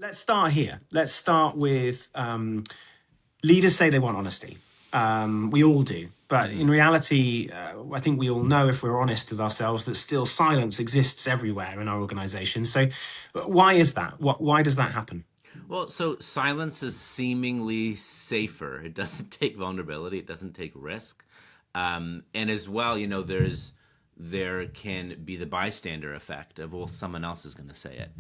let's start here. Let's start with leaders say they want honesty. We all do. But in reality, I think we all know, if we're honest with ourselves, that still silence exists everywhere in our organization. So why is that? Why does that happen? Well, so silence is seemingly safer. It doesn't take vulnerability. It doesn't take risk. And as well, there can be the bystander effect of, well, someone else is going to say it.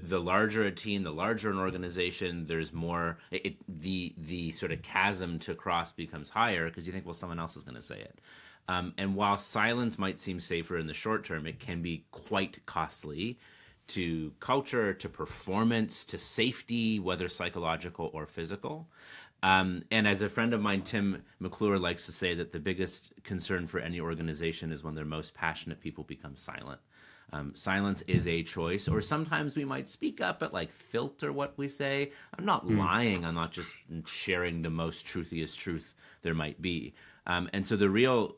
The larger a team, the larger an organization, there's more. The sort of chasm to cross becomes higher because you think, well, someone else is going to say it. And while silence might seem safer in the short term, it can be quite costly to culture, to performance, to safety, whether psychological or physical. And as a friend of mine, Tim McClure, likes to say that the biggest concern for any organization is when their most passionate people become silent. Silence is a choice, or sometimes we might speak up but filter what we say. I'm not lying. I'm not just sharing the most truthiest truth there might be. And so the real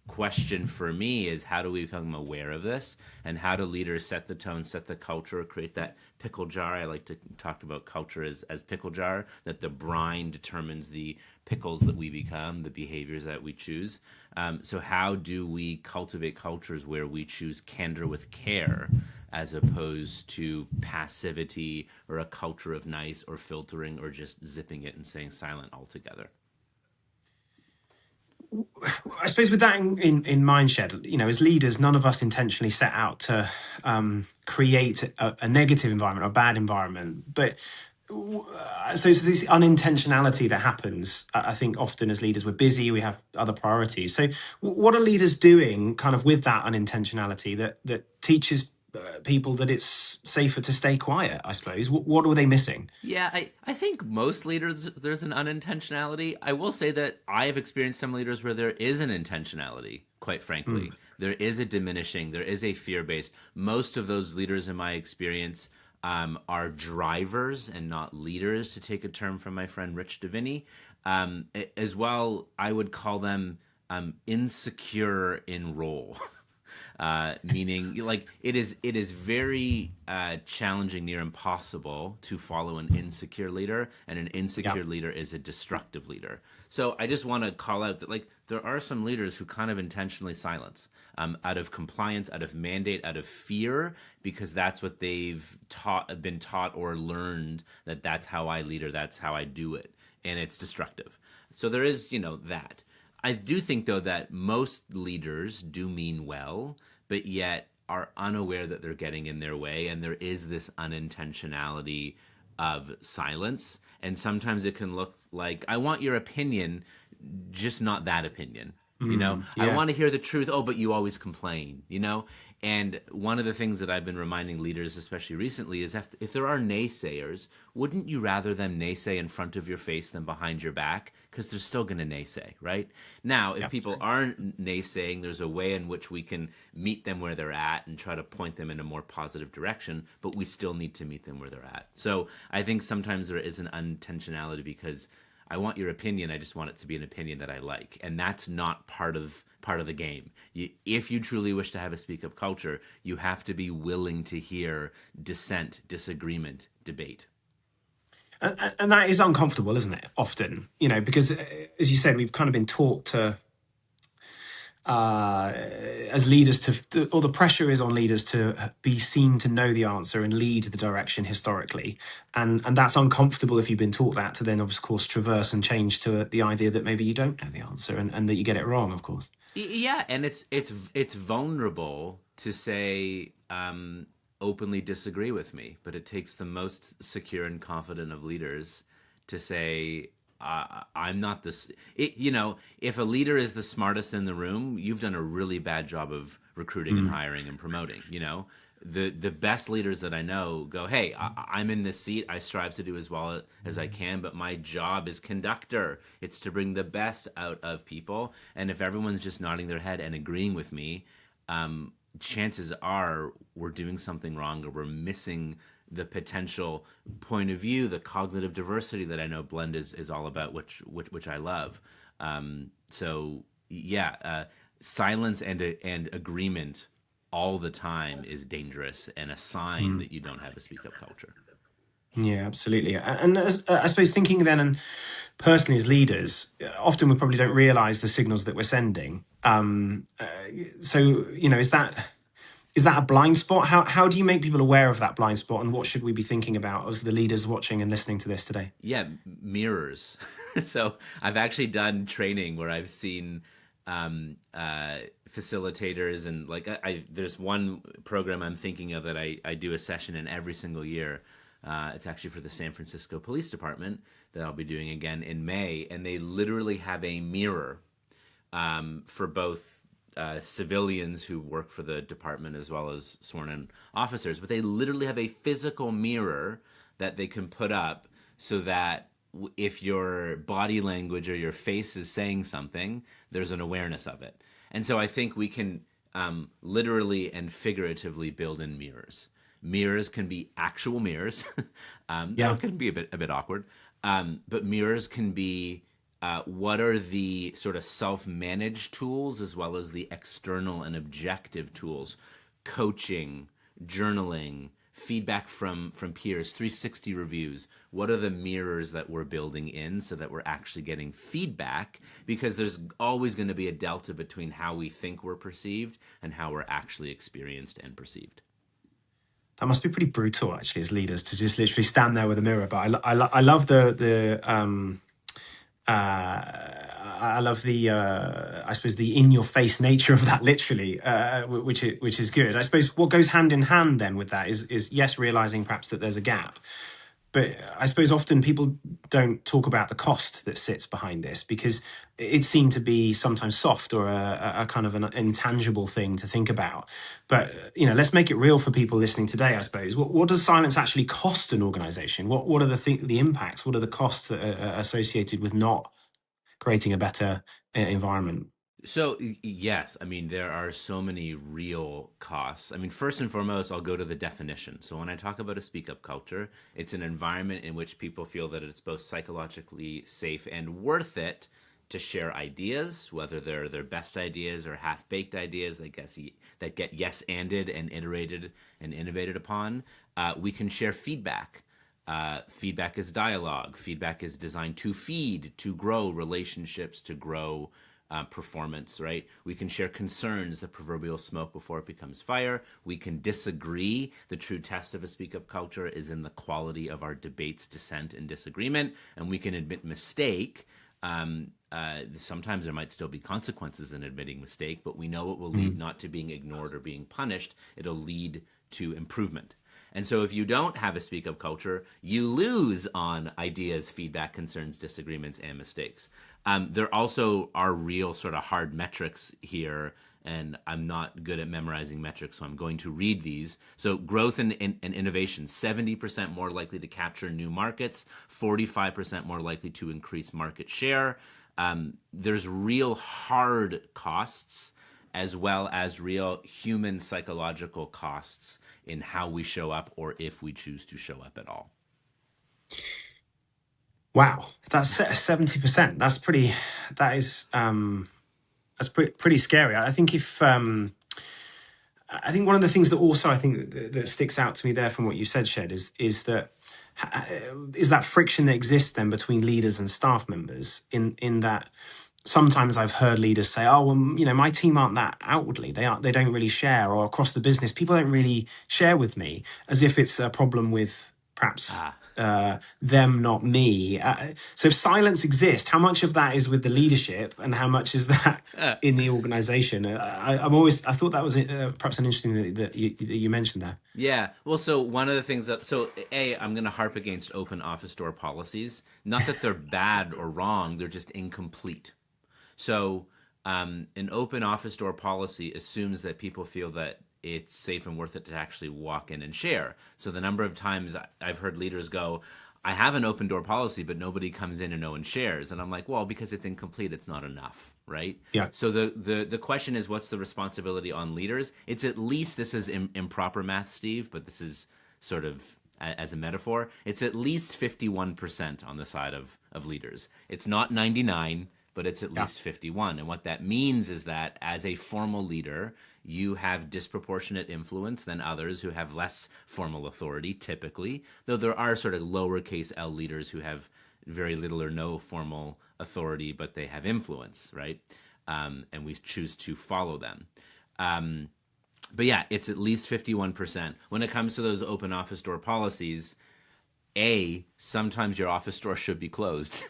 question for me is, how do we become aware of this, and how do leaders set the tone, set the culture, create that pickle jar? I like to talk about culture as pickle jar, that the brine determines the pickles that we become, the behaviors that we choose. So how do we cultivate cultures where we choose candor with care as opposed to passivity, or a culture of nice, or filtering, or just zipping it and saying silent altogether? I suppose with that in mind, Shed, as leaders, none of us intentionally set out to create a negative environment or a bad environment. But so this unintentionality that happens, I think often as leaders, we're busy, we have other priorities. So what are leaders doing kind of with that unintentionality that teaches people that it's safer to stay quiet, I suppose? What are they missing? Yeah, I think most leaders, there's an unintentionality. I will say that I have experienced some leaders where there is an intentionality, quite frankly. There is a diminishing, there is a fear-based. Most of those leaders, in my experience, are drivers and not leaders, to take a term from my friend Rich Davini. As well, I would call them insecure in role. Meaning, it is very challenging, near impossible, to follow an insecure leader, and an insecure leader is a destructive leader. So I just want to call out that there are some leaders who kind of intentionally silence, out of compliance, out of mandate, out of fear, because that's what they've been taught or learned, that's how I lead, or that's how I do it, and it's destructive. So there is that. I do think, though, that most leaders do mean well, but yet are unaware that they're getting in their way, and there is this unintentionality of silence. And sometimes it can look like, I want your opinion, just not that opinion. I want to hear the truth. Oh, but you always complain, And one of the things that I've been reminding leaders, especially recently, is if there are naysayers, wouldn't you rather them naysay in front of your face than behind your back? Because they're still going to naysay, right? Now, if people aren't naysaying, there's a way in which we can meet them where they're at and try to point them in a more positive direction, but we still need to meet them where they're at. So I think sometimes there is an unintentionality, because I want your opinion, I just want it to be an opinion that I like. And that's not part of the game. If you truly wish to have a speak-up culture, you have to be willing to hear dissent, disagreement, debate. And that is uncomfortable, isn't it? Often, because as you said, we've kind of been taught to, as leaders, or the pressure is on leaders to be seen to know the answer and lead the direction historically. And that's uncomfortable if you've been taught that, to then, of course, traverse and change to the idea that maybe you don't know the answer, and that you get it wrong, of course. Yeah, and it's vulnerable to say, openly disagree with me, but it takes the most secure and confident of leaders to say, I'm not this. If a leader is the smartest in the room, you've done a really bad job of recruiting and hiring and promoting. The best leaders that I know go, hey, I'm in this seat. I strive to do as well as I can, but my job is conductor. It's to bring the best out of people. And if everyone's just nodding their head and agreeing with me, chances are we're doing something wrong, or we're missing the potential point of view, the cognitive diversity that I know Blend is all about, which I love. Silence and agreement all the time is dangerous, and a sign that you don't have a speak-up culture. Yeah, absolutely. And I suppose thinking then, and personally as leaders, often we probably don't realize the signals that we're sending. So, is that a blind spot? How do you make people aware of that blind spot, and what should we be thinking about as the leaders watching and listening to this today? Yeah, mirrors. So I've actually done training where I've seen facilitators, and like there's one program I'm thinking of that I do a session in every single year. It's actually for the San Francisco Police Department that I'll be doing again in May, and they literally have a mirror for both civilians who work for the department as well as sworn in officers. But they literally have a physical mirror that they can put up so that if your body language or your face is saying something, there's an awareness of it. And so I think we can literally and figuratively build in mirrors. Mirrors can be actual mirrors. Yeah. That can be a bit awkward. But mirrors can be what are the sort of self-managed tools as well as the external and objective tools, coaching, journaling, feedback from peers, 360 reviews. What are the mirrors that we're building in so that we're actually getting feedback? Because there's always going to be a delta between how we think we're perceived and how we're actually experienced and perceived. That must be pretty brutal, actually, as leaders to just literally stand there with a mirror. But I love I love the I suppose the in your face nature of that, literally, which is good. I suppose what goes hand in hand then with that is yes, realizing perhaps that there's a gap. But I suppose often people don't talk about the cost that sits behind this, because it's seen to be sometimes soft or a kind of an intangible thing to think about. But let's make it real for people listening today. I suppose what does silence actually cost an organization? What are the impacts? What are the costs that are associated with not creating a better environment? So, yes, I mean, there are so many real costs. I mean, first and foremost, I'll go to the definition. So, when I talk about a speak up culture, it's an environment in which people feel that it's both psychologically safe and worth it to share ideas, whether they're their best ideas or half baked ideas that get yes anded and iterated and innovated upon. We can share feedback. Feedback is dialogue. Feedback is designed to feed, to grow relationships, to grow performance, right? We can share concerns, the proverbial smoke before it becomes fire. We can disagree. The true test of a speak up culture is in the quality of our debates, dissent, and disagreement. And we can admit mistake. Sometimes there might still be consequences in admitting mistake, but we know it will lead not to being ignored or being punished. It'll lead to improvement. And so if you don't have a speak up culture, you lose on ideas, feedback, concerns, disagreements, and mistakes. There also are real sort of hard metrics here, and I'm not good at memorizing metrics, so I'm going to read these. So growth and innovation, 70% more likely to capture new markets, 45% more likely to increase market share. There's real hard costs as well as real human psychological costs in how we show up or if we choose to show up at all. Wow, that's 70%. That's pretty. That is that's pretty scary. I think I think one of the things that also I think that sticks out to me there from what you said, Shed, is that friction that exists then between leaders and staff members in that. Sometimes I've heard leaders say, "Oh, well, my team aren't that outwardly. They don't really share, or across the business, people don't really share with me," as if it's a problem with perhaps them, not me. So if silence exists, how much of that is with the leadership, and how much is that in the organization? I thought that was perhaps an interesting that you mentioned there. Yeah. Well, so one of the things I'm going to harp against open office door policies. Not that they're bad or wrong, they're just incomplete. So an open office door policy assumes that people feel that it's safe and worth it to actually walk in and share. So the number of times I've heard leaders go, I have an open door policy, but nobody comes in and no one shares. And I'm like, well, because it's incomplete, it's not enough, right? Yeah. So the question is, what's the responsibility on leaders? It's at least, this is improper math, Steve, but this is sort of as a metaphor, it's at least 51% on the side of leaders. It's not 99, but it's at least 51. And what that means is that as a formal leader, you have disproportionate influence than others who have less formal authority, typically, though there are sort of lowercase l leaders who have very little or no formal authority, but they have influence, right? And we choose to follow them. But yeah, it's at least 51%. When it comes to those open office door policies, sometimes your office door should be closed.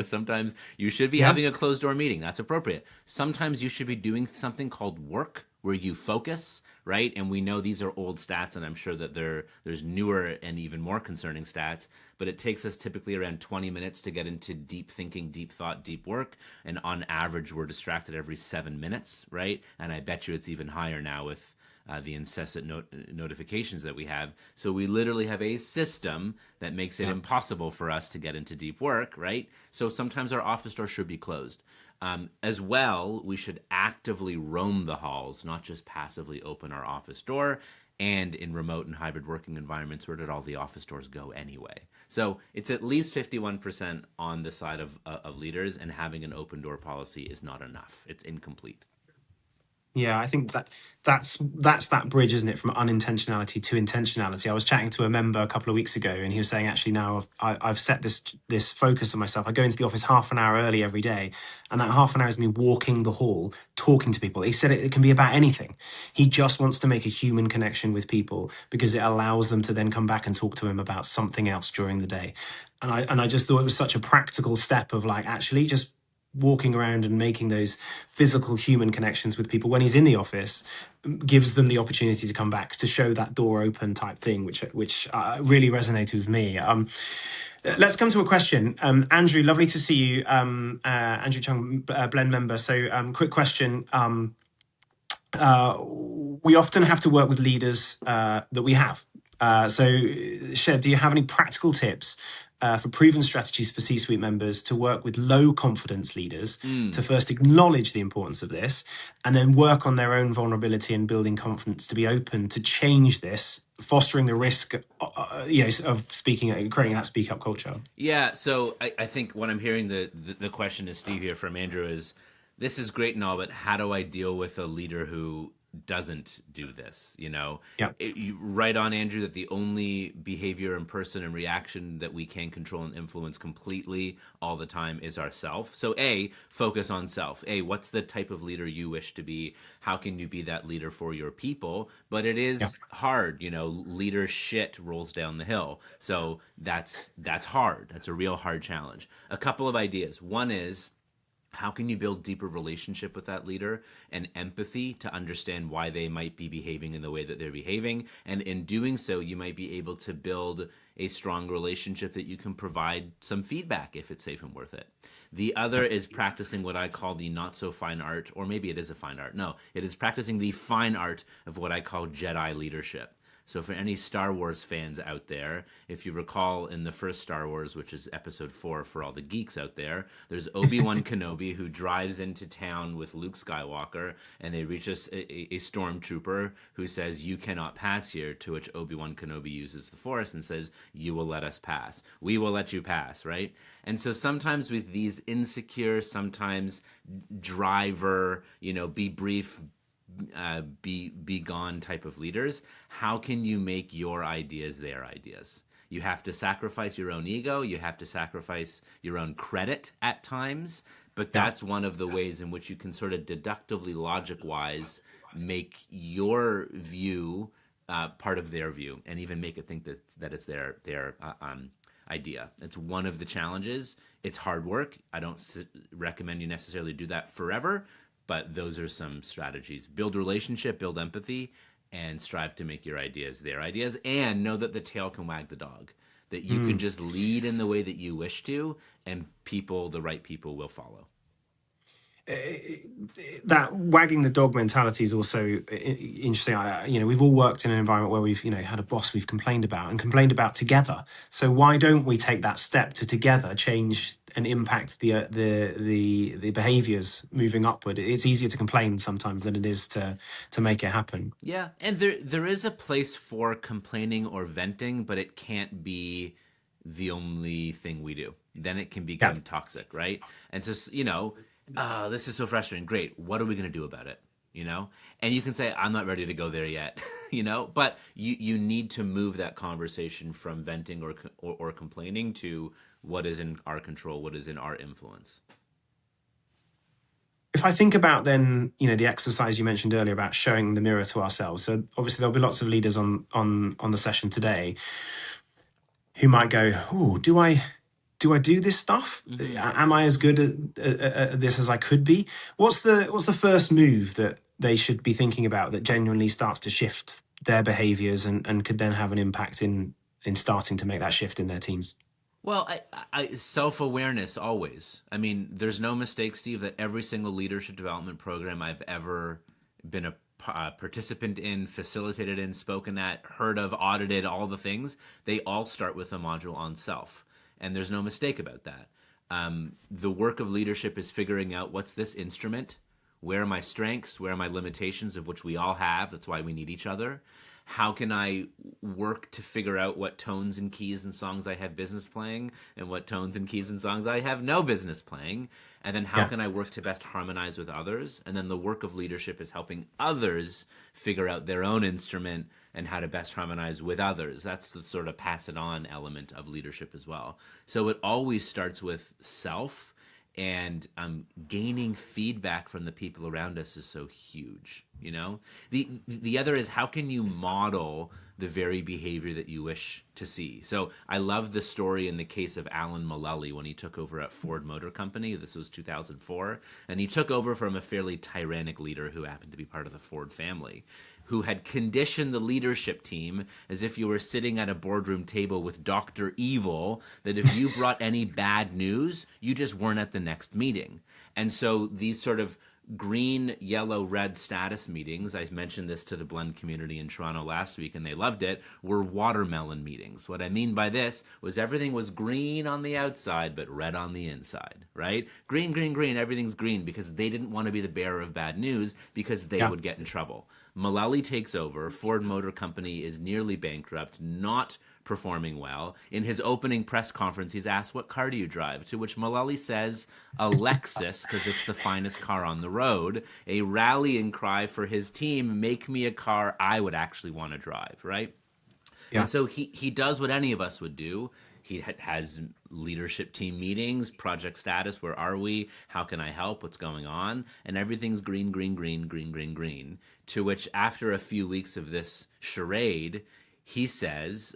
Sometimes you should be Yeah. having a closed door meeting. That's appropriate. Sometimes you should be doing something called work where you focus, right? And we know these are old stats, and I'm sure that there's newer and even more concerning stats, but it takes us typically around 20 minutes to get into deep thinking, deep thought, deep work. And on average, we're distracted every 7 minutes, right? And I bet you it's even higher now with the incessant notifications that we have. So we literally have a system that makes it impossible for us to get into deep work, right? So sometimes our office door should be closed. As well, we should actively roam the halls, not just passively open our office door. And in remote and hybrid working environments, where did all the office doors go anyway? So it's at least 51% on the side of leaders, and having an open door policy is not enough. It's incomplete. Yeah, I think that's that bridge, isn't it, from unintentionality to intentionality. I was chatting to a member a couple of weeks ago, and he was saying, actually, now I've set this focus on myself. I go into the office half an hour early every day, and that half an hour is me walking the hall, talking to people. He said it can be about anything. He just wants to make a human connection with people because it allows them to then come back and talk to him about something else during the day. And I just thought it was such a practical step of like actually just walking around and making those physical human connections with people when he's in the office gives them the opportunity to come back to show that door open type thing, which really resonated with me. Let's come to a question. Andrew, lovely to see you. Andrew Chung, Blend member. So quick question. We often have to work with leaders that we have. So, Shed, do you have any practical tips for proven strategies for C-suite members to work with low confidence leaders to first acknowledge the importance of this and then work on their own vulnerability and building confidence to be open to change this, fostering the risk, of creating that speak up culture? Yeah, so I think what I'm hearing the question is, Steve, here from Andrew is, this is great and all, but how do I deal with a leader who doesn't do this? Yeah. You right on, Andrew, that the only behavior and person and reaction that we can control and influence completely all the time is ourself. So focus on self. What's the type of leader you wish to be? How can you be that leader for your people? But it is hard. Leader shit rolls down the hill. So that's hard. That's a real hard challenge. A couple of ideas. One is, how can you build deeper relationship with that leader and empathy to understand why they might be behaving in the way that they're behaving? And in doing so, you might be able to build a strong relationship that you can provide some feedback if it's safe and worth it. The other is practicing what I call the not so fine art, or maybe it is a fine art. No, it is practicing the fine art of what I call Jedi leadership. So for any Star Wars fans out there, if you recall in the first Star Wars, which is episode 4 for all the geeks out there, there's Obi-Wan Kenobi who drives into town with Luke Skywalker, and they reach a stormtrooper who says, "You cannot pass here," to which Obi-Wan Kenobi uses the Force and says, "You will let us pass. We will let you pass," right? And so sometimes with these insecure, sometimes driver, be brief, be gone type of leaders, how can you make your ideas their ideas? You have to sacrifice your own ego. You have to sacrifice your own credit at times. But that's one of the ways in which you can sort of deductively, logic-wise, make your view part of their view, and even make it think that it's their idea. It's one of the challenges. It's hard work. I don't recommend you necessarily do that forever, but those are some strategies. Build relationship, build empathy, and strive to make your ideas their ideas, and know that the tail can wag the dog, that you can just lead in the way that you wish to, and the right people will follow. That wagging the dog mentality is also interesting. We've all worked in an environment where we've, had a boss we've complained about together. So why don't we take that step to together change and impact the behaviors moving upward? It's easier to complain sometimes than it is to make it happen. Yeah, and there is a place for complaining or venting, but it can't be the only thing we do. Then it can become toxic, right? And so, this is so frustrating. Great. What are we going to do about it? And you can say, I'm not ready to go there yet, but you need to move that conversation from venting or complaining to what is in our control, what is in our influence. If I think about then, the exercise you mentioned earlier about showing the mirror to ourselves. So obviously there'll be lots of leaders on the session today who might go, "Oh, do I do this stuff? Am I as good at this as I could be?" What's the first move that they should be thinking about that genuinely starts to shift their behaviors and could then have an impact in starting to make that shift in their teams? Well, self-awareness always. I mean, there's no mistake, Steve, that every single leadership development program I've ever been a participant in, facilitated in, spoken at, heard of, audited, all the things, they all start with a module on self. And there's no mistake about that. The work of leadership is figuring out what's this instrument, where are my strengths, where are my limitations, of which we all have. That's why we need each other. How can I work to figure out what tones and keys and songs I have business playing and what tones and keys and songs I have no business playing? And then how can I work to best harmonize with others? And then the work of leadership is helping others figure out their own instrument and how to best harmonize with others. That's the sort of pass it on element of leadership as well. So it always starts with self, and gaining feedback from the people around us is so huge. The other is, how can you model the very behavior that you wish to see? So I love the story in the case of Alan Mulally when he took over at Ford Motor Company. This was 2004, and he took over from a fairly tyrannic leader who happened to be part of the Ford family, who had conditioned the leadership team as if you were sitting at a boardroom table with Dr. Evil, that if you brought any bad news, you just weren't at the next meeting. And so these sort of green, yellow, red status meetings, I mentioned this to the Blend community in Toronto last week and they loved it, were watermelon meetings. What I mean by this was everything was green on the outside but red on the inside, right? Green, green, green, everything's green, because they didn't want to be the bearer of bad news because they would get in trouble. Mulally takes over. Ford Motor Company is nearly bankrupt, not performing well. In his opening press conference, he's asked, "What car do you drive?" To which Mulally says, "A Lexus, because it's the finest car on the road." A rallying cry for his team: "Make me a car I would actually want to drive," right? Yeah. And so he does what any of us would do. He has leadership team meetings, project status, where are we? How can I help? What's going on? And everything's green, green, green, green, green, green. To which, after a few weeks of this charade, he says,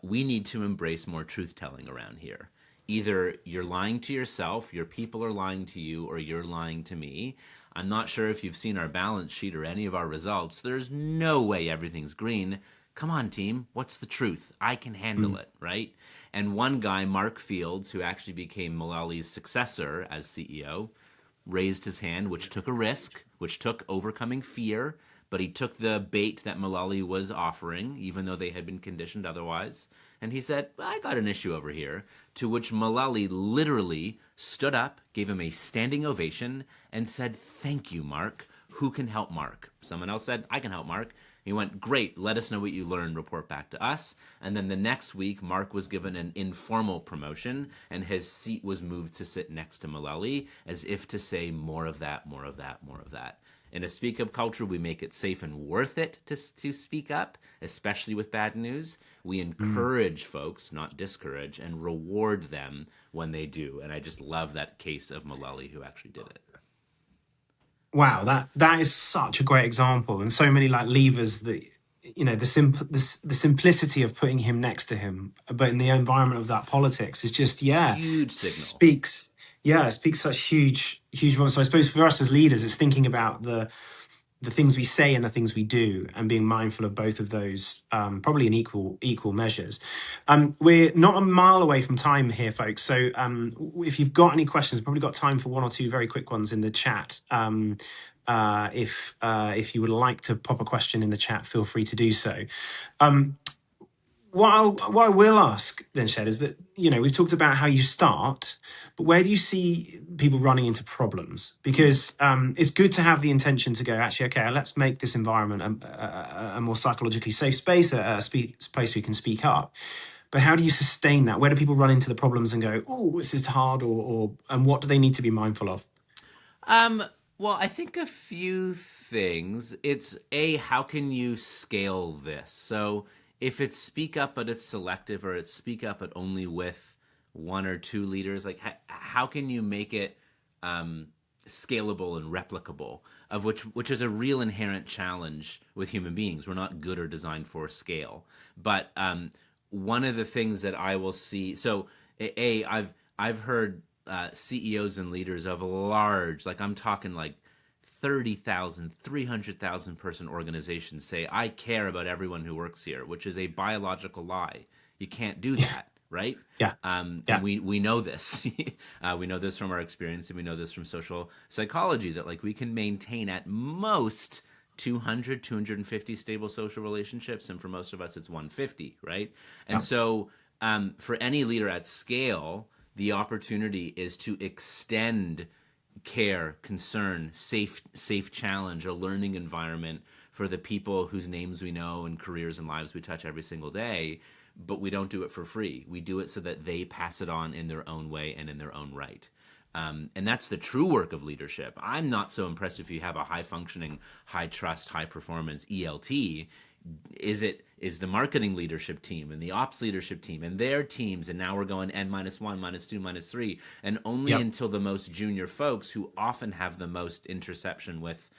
we need to embrace more truth-telling around here. Either you're lying to yourself, your people are lying to you, or you're lying to me. I'm not sure if you've seen our balance sheet or any of our results. There's no way everything's green. Come on, team, what's the truth? I can handle it, right? And one guy, Mark Fields, who actually became Mulally's successor as CEO, raised his hand, which took a risk, which took overcoming fear, but he took the bait that Mulally was offering, even though they had been conditioned otherwise. And he said, "I got an issue over here," to which Mulally literally stood up, gave him a standing ovation, and said, "Thank you, Mark. Who can help Mark?" Someone else said, "I can help Mark." He went, "Great, let us know what you learned, report back to us." And then the next week, Mark was given an informal promotion, and his seat was moved to sit next to Mulally, as if to say, more of that, more of that, more of that. In a speak up culture, we make it safe and worth it to speak up, especially with bad news. We encourage folks, not discourage, and reward them when they do. And I just love that case of Mulally who actually did it. Wow, that is such a great example, and so many like levers that the simplicity of putting him next to him, but in the environment of that politics is just Huge signal. speaks such huge volumes. So I suppose for us as leaders, it's thinking about the things we say and the things we do, and being mindful of both of those, probably in equal measures. We're not a mile away from time here, folks. So if you've got any questions, probably got time for one or two very quick ones in the chat. If you would like to pop a question in the chat, feel free to do so. What I will ask then, Shed, is that, we've talked about how you start, but where do you see people running into problems? Because it's good to have the intention to go, actually, okay, let's make this environment a more psychologically safe space, a space we can speak up. But how do you sustain that? Where do people run into the problems and go, oh, this is hard, and what do they need to be mindful of? Well, I think a few things. It's A, how can you scale this? So if it's speak up but it's selective, or it's speak up but only with one or two leaders, like how can you make it um, scalable and replicable? Of which is a real inherent challenge with human beings. We're not good or designed for scale. But one of the things that I will see, so I've heard CEOs and leaders of large, like I'm talking like 30,000, 300,000 person organizations say, I care about everyone who works here, which is a biological lie. You can't do that, right? Yeah, And yeah, we know this. We know this from our experience, and we know this from social psychology, that like we can maintain at most 200, 250 stable social relationships, and for most of us it's 150, right? And yeah. so for any leader at scale, the opportunity is to extend care, concern, safe challenge, a learning environment for the people whose names we know and careers and lives we touch every single day. But we don't do it for free. We do it so that they pass it on in their own way and in their own right. And that's the true work of leadership. I'm not so impressed if you have a high functioning, high trust, high performance ELT. Is the marketing leadership team and the ops leadership team and their teams, and now we're going N minus one, minus two, minus three, and only Yep. until the most junior folks, who often have the most interception with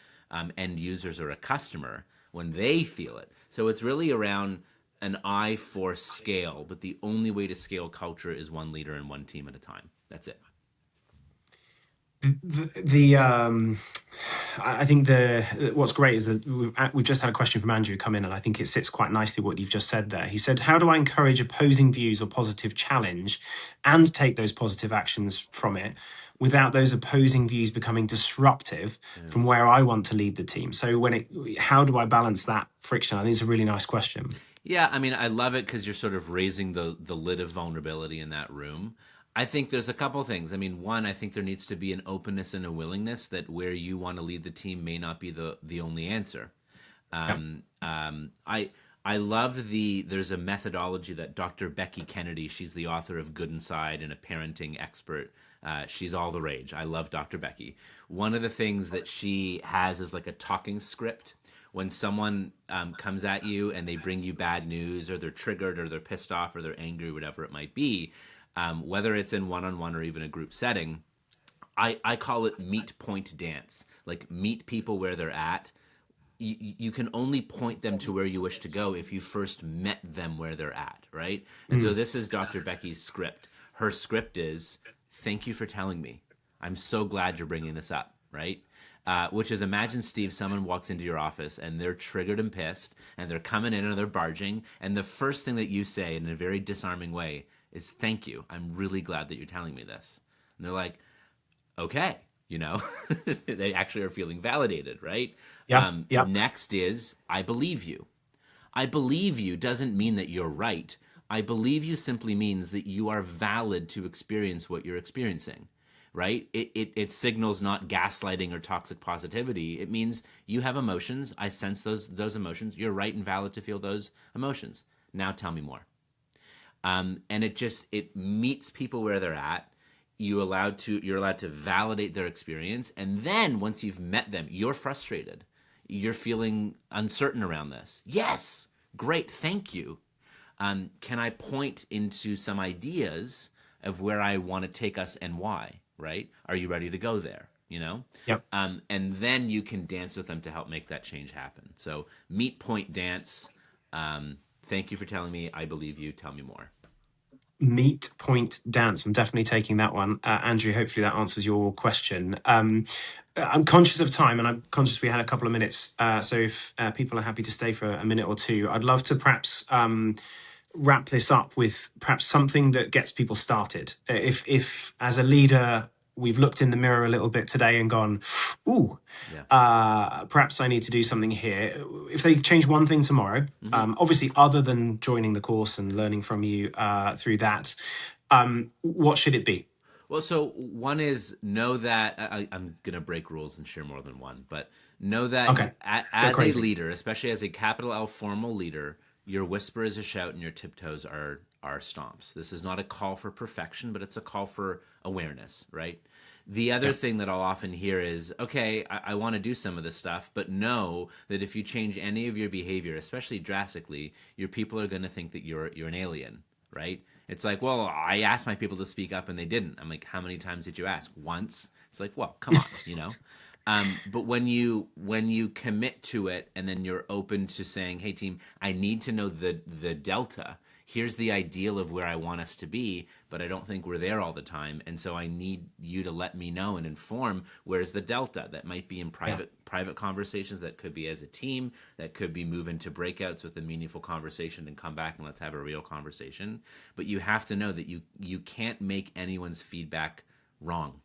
end users or a customer, when they feel it. So it's really around an eye for scale, but the only way to scale culture is one leader and one team at a time. That's it. The I think the what's great is that we've just had a question from Andrew come in, and I think it sits quite nicely what you've just said there. He said, "How do I encourage opposing views or positive challenge, and take those positive actions from it, without those opposing views becoming disruptive Yeah. from where I want to lead the team?" So how do I balance that friction? I think it's a really nice question. Yeah, I mean, I love it because you're sort of raising the lid of vulnerability in that room. I think there's a couple things. I mean, one, I think there needs to be an openness and a willingness that where you want to lead the team may not be the only answer. Yep. I love there's a methodology that Dr. Becky Kennedy, she's the author of Good Inside and a parenting expert. She's all the rage. I love Dr. Becky. One of the things that she has is like a talking script. When someone comes at you and they bring you bad news, or they're triggered, or they're pissed off, or they're angry, whatever it might be, whether it's in one-on-one or even a group setting, I call it meet point dance. Like, meet people where they're at. You can only point them to where you wish to go if you first met them where they're at, right? And so this is Dr. Becky's script. Her script is, thank you for telling me. I'm so glad you're bringing this up, right? Which is, imagine, Steve, someone walks into your office and they're triggered and pissed, and they're coming in and they're barging, and the first thing that you say in a very disarming way is, thank you. I'm really glad that you're telling me this. And they're like, okay, they actually are feeling validated, right? Yep. Yep. Next is, I believe you. I believe you doesn't mean that you're right. I believe you simply means that you are valid to experience what you're experiencing, right? It signals not gaslighting or toxic positivity. It means you have emotions. I sense those emotions. You're right and valid to feel those emotions. Now tell me more. And it meets people where they're at. You're allowed to validate their experience, and then once you've met them, you're frustrated. You're feeling uncertain around this. Yes, great, thank you. Can I point into some ideas of where I want to take us and why? Right? Are you ready to go there? Yep. And then you can dance with them to help make that change happen. So meet point dance. Thank you for telling me. I believe you. Tell me more. Meet point dance. I'm definitely taking that one. Andrew, hopefully that answers your question. I'm conscious of time, and I'm conscious we had a couple of minutes. So if people are happy to stay for a minute or two, I'd love to perhaps wrap this up with perhaps something that gets people started. If as a leader, we've looked in the mirror a little bit today and gone, ooh, Yeah. perhaps I need to do something here. If they change one thing tomorrow, obviously other than joining the course and learning from you through that, what should it be? Well, so one is, know that I'm going to break rules and share more than one, but know that Okay, go as a crazy. leader, especially as a capital L formal leader, your whisper is a shout and your tiptoes are our stomps. This is not a call for perfection, but it's a call for awareness, right? The other Yeah. thing that I'll often hear is, okay, I want to do some of this stuff, but know that if you change any of your behavior, especially drastically, your people are going to think that you're an alien, right? It's like, well, I asked my people to speak up and they didn't. I'm like, how many times did you ask? Once. It's like, well, come on, you know. But when you commit to it and then you're open to saying, hey team, I need to know the delta. Here's the ideal of where I want us to be, but I don't think we're there all the time, and so I need you to let me know and inform where's the delta. That might be in Yeah. private conversations, that could be as a team, that could be move into breakouts with a meaningful conversation and come back and let's have a real conversation. But you have to know that you can't make anyone's feedback wrong.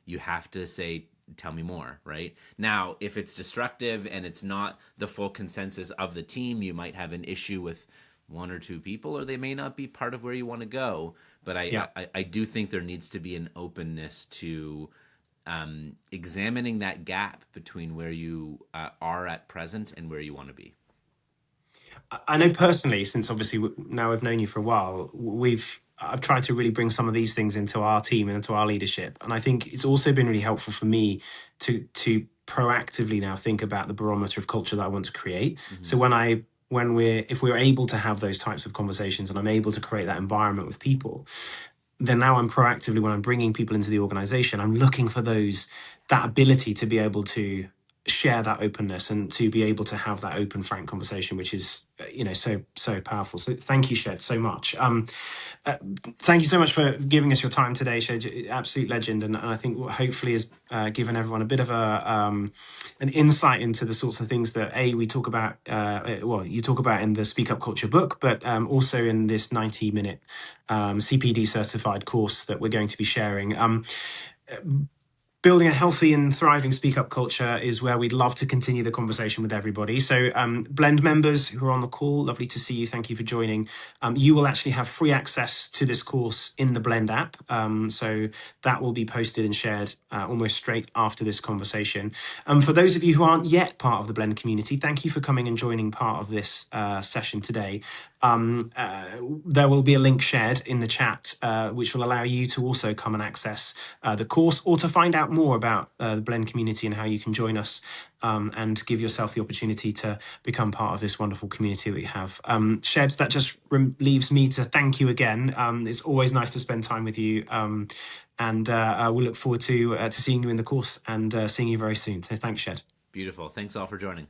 You have to say, tell me more, right? Now, if it's destructive and it's not the full consensus of the team, you might have an issue with one or two people, or they may not be part of where you want to go. But Yeah. I do think there needs to be an openness to examining that gap between where you are at present and where you want to be. I know personally, since obviously now I've known you for a while, I've tried to really bring some of these things into our team and into our leadership, and I think it's also been really helpful for me to proactively now think about the barometer of culture that I want to create. Mm-hmm. So if we're able to have those types of conversations and I'm able to create that environment with people, then now I'm proactively, when I'm bringing people into the organization, I'm looking for that ability to be able to share that openness and to be able to have that open, frank conversation, which is, so powerful. So thank you, Shed, so much. Thank you so much for giving us your time today, Shed. Absolute legend, and I think hopefully has given everyone a bit of an insight into the sorts of things that we talk about. You talk about in the Speak Up Culture book, but also in this 90-minute CPD certified course that we're going to be sharing. Building a healthy and thriving speak up culture is where we'd love to continue the conversation with everybody. So Blend members who are on the call, lovely to see you. Thank you for joining. You will actually have free access to this course in the Blend app. So that will be posted and shared almost straight after this conversation. For those of you who aren't yet part of the Blend community, thank you for coming and joining part of this session today. There will be a link shared in the chat, which will allow you to also come and access the course, or to find out more about the Blend community and how you can join us and give yourself the opportunity to become part of this wonderful community that we have. Shed, that just leaves me to thank you again. It's always nice to spend time with you, and we'll look forward to seeing you in the course and seeing you very soon. So thanks, Shed. Beautiful. Thanks all for joining.